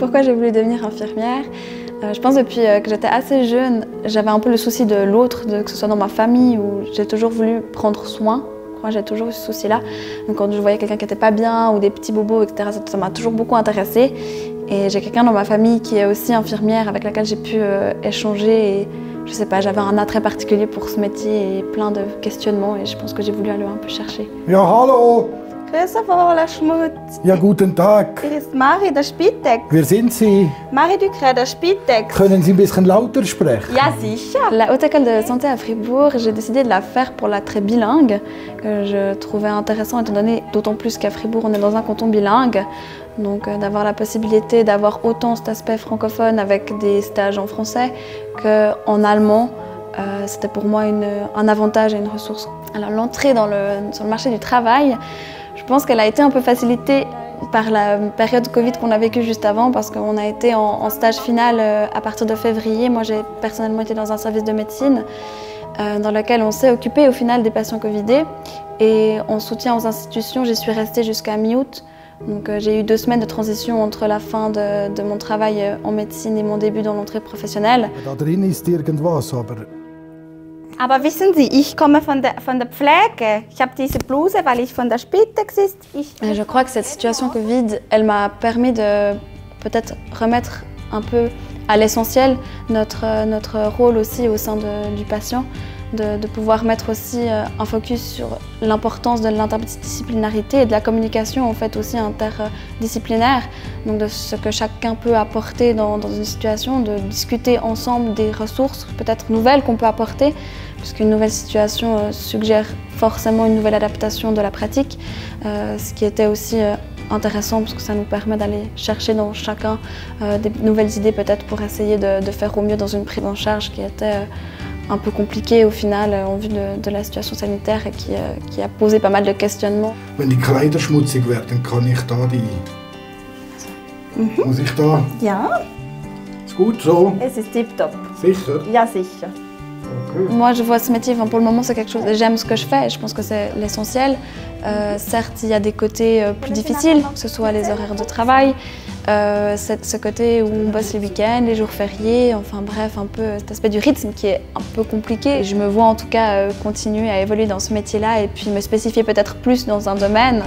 Pourquoi j'ai voulu devenir infirmière? Je pense depuis que j'étais assez jeune, j'avais un peu le souci de l'autre, que ce soit dans ma famille, où j'ai toujours voulu prendre soin. Moi, j'ai toujours eu ce souci-là. Donc quand je voyais quelqu'un qui n'était pas bien ou des petits bobos, etc., ça m'a toujours beaucoup intéressée. Et j'ai quelqu'un dans ma famille qui est aussi infirmière avec laquelle j'ai pu échanger. Et je sais pas, j'avais un attrait particulier pour ce métier et plein de questionnements. Et je pense que j'ai voulu aller un peu chercher. Ja, hallo! Grüß dich, Frau Schmutz. Ja, guten Tag. Hier ist Marie, der Spitex. Wer sind Sie? Marie Ducret, der Spitex. Können Sie ein bisschen lauter sprechen? Ja, sicher. La Haute École de Santé à Fribourg, j'ai décidé de la faire pour l'attrait bilingue, que je trouvais intéressant étant donné, d'autant plus qu'à Fribourg, on est dans un canton bilingue. Donc d'avoir la possibilité d'avoir autant cet aspect francophone avec des stages en français qu'en allemand, c'était pour moi un avantage et une ressource. Alors l'entrée sur le marché du travail, je pense qu'elle a été un peu facilitée par la période Covid qu'on a vécue juste avant parce qu'on a été en stage final à partir de février. Moi j'ai personnellement été dans un service de médecine dans lequel on s'est occupé au final des patients Covidés et en soutien aux institutions, j'y suis restée jusqu'à mi-août. Donc j'ai eu 2 semaines de transition entre la fin de mon travail en médecine et mon début dans l'entrée professionnelle. Da drin ist irgendwas, Aber wissen Sie, ich komme von der Pflege. Ich habe diese Bluse, weil ich von der Spitex ist. Je crois que cette situation Covid, elle m'a permis de peut-être remettre un peu à l'essentiel notre rôle aussi au sein du patient, de pouvoir mettre aussi un focus sur l'importance de l'interdisciplinarité et de la communication en fait aussi interdisciplinaire, donc de ce que chacun peut apporter dans une situation, de discuter ensemble des ressources peut-être nouvelles qu'on peut apporter, puisqu'une nouvelle situation suggère forcément une nouvelle adaptation de la pratique, ce qui était aussi intéressant parce que ça nous permet d'aller chercher dans chacun des nouvelles idées peut-être pour essayer de faire au mieux dans une prise en charge qui était un peu compliquée au final en vue de la situation sanitaire et qui a posé pas mal de questionnements. Wenn die Kleider schmutzig werden, kann ich da Muss ich da? Ja. Ist gut so? Es ist tipptopp. Sicher? Ja, sicher. Okay. Moi je vois ce métier, pour le moment c'est quelque chose, j'aime ce que je fais et je pense que c'est l'essentiel. Certes il y a des côtés plus difficiles, que ce soit les horaires de travail, ce côté où on bosse les week-ends, les jours fériés, enfin bref un peu cet aspect du rythme qui est un peu compliqué. Je me vois en tout cas continuer à évoluer dans ce métier-là et puis me spécifier peut-être plus dans un domaine.